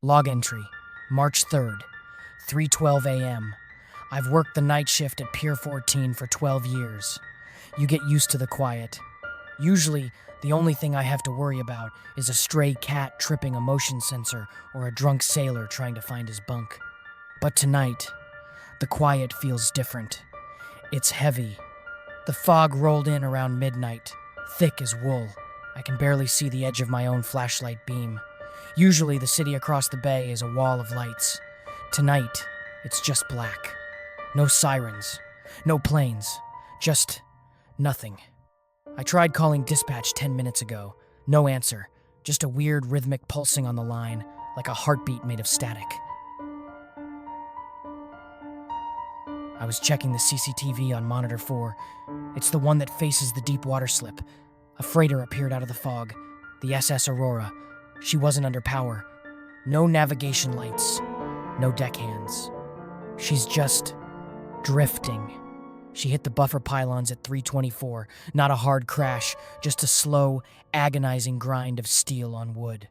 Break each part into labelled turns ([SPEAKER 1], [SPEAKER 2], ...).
[SPEAKER 1] Log entry, March 3rd, 3:12 a.m. I've worked the night shift at Pier 14 for 12 years. You get used to the quiet. Usually, the only thing I have to worry about is a stray cat tripping a motion sensor or a drunk sailor trying to find his bunk. But tonight, the quiet feels different. It's heavy. The fog rolled in around midnight, thick as wool. I can barely see the edge of my own flashlight beam. Usually, the city across the bay is a wall of lights. Tonight, it's just black. No sirens, no planes, just nothing. I tried calling dispatch 10 minutes ago. No answer, just a weird rhythmic pulsing on the line, like a heartbeat made of static. I was checking the CCTV on monitor 4. It's the one that faces the deep water slip. A freighter appeared out of the fog, the SS Aurora. She wasn't under power. No navigation lights, no deckhands. She's just drifting. She hit the buffer pylons at 3:24, not a hard crash, just a slow, agonizing grind of steel on wood.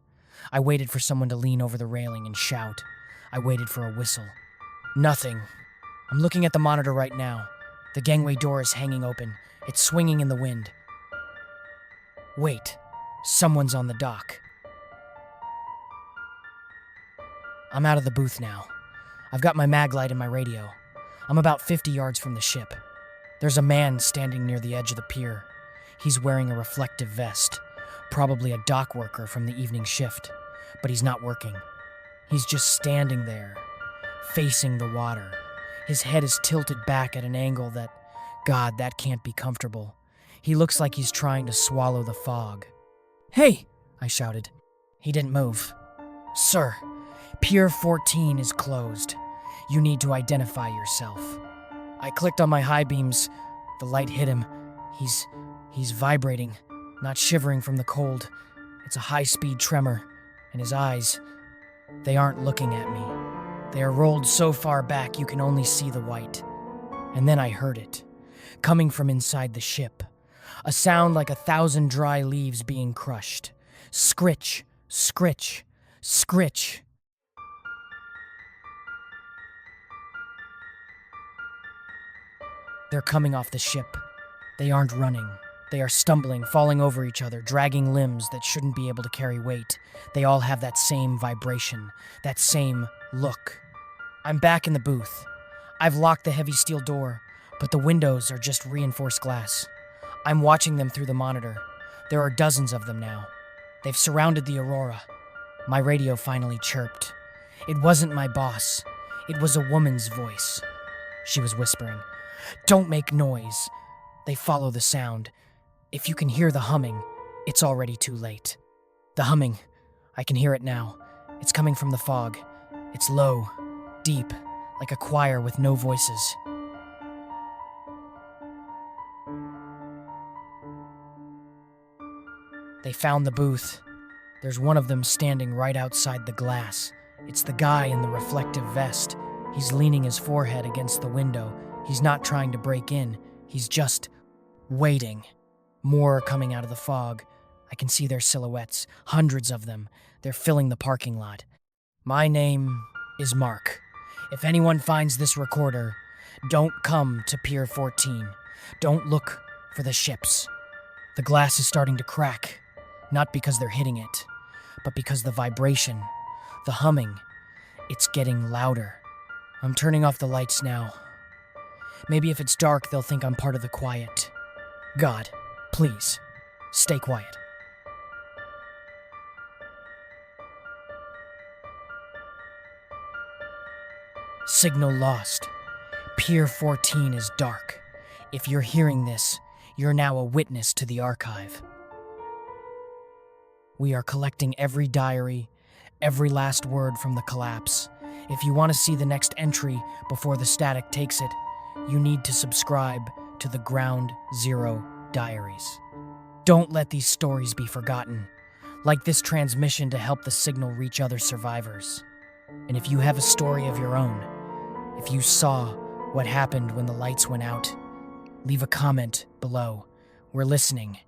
[SPEAKER 1] I waited for someone to lean over the railing and shout. I waited for a whistle. Nothing. I'm looking at the monitor right now. The gangway door is hanging open. It's swinging in the wind. Wait, someone's on the dock. I'm out of the booth now. I've got my mag light and my radio. I'm about 50 yards from the ship. There's a man standing near the edge of the pier. He's wearing a reflective vest, probably a dock worker from the evening shift, but he's not working. He's just standing there, facing the water. His head is tilted back at an angle that, God, that can't be comfortable. He looks like he's trying to swallow the fog. "Hey!" I shouted. He didn't move. "Sir, Pier 14 is closed. You need to identify yourself." I clicked on my high beams. The light hit him. He's vibrating, not shivering from the cold. It's a high-speed tremor, and his eyes, they aren't looking at me. They are rolled so far back you can only see the white. And then I heard it, coming from inside the ship. A sound like 1,000 dry leaves being crushed. Scritch, scritch, scritch. They're coming off the ship. They aren't running. They are stumbling, falling over each other, dragging limbs that shouldn't be able to carry weight. They all have that same vibration, that same look. I'm back in the booth. I've locked the heavy steel door, but the windows are just reinforced glass. I'm watching them through the monitor. There are dozens of them now. They've surrounded the Aurora. My radio finally chirped. It wasn't my boss. It was a woman's voice. She was whispering, "Don't make noise." They follow the sound. If you can hear the humming, it's already too late. The humming, I can hear it now. It's coming from the fog. It's low, deep, like a choir with no voices. They found the booth. There's one of them standing right outside the glass. It's the guy in the reflective vest. He's leaning his forehead against the window. He's not trying to break in. He's just waiting. More are coming out of the fog. I can see their silhouettes, hundreds of them. They're filling the parking lot. My name is Mark. If anyone finds this recorder, don't come to Pier 14. Don't look for the ships. The glass is starting to crack, not because they're hitting it, but because the vibration, the humming, it's getting louder. I'm turning off the lights now. Maybe if it's dark, they'll think I'm part of the quiet. God, please, stay quiet. Signal lost. Pier 14 is dark. If you're hearing this, you're now a witness to the archive. We are collecting every diary, every last word from the collapse. If you want to see the next entry before the static takes it, you need to subscribe to the Ground Zero Diaries. Don't let these stories be forgotten. Like this transmission to help the signal reach other survivors. And if you have a story of your own, if you saw what happened when the lights went out, leave a comment below. We're listening.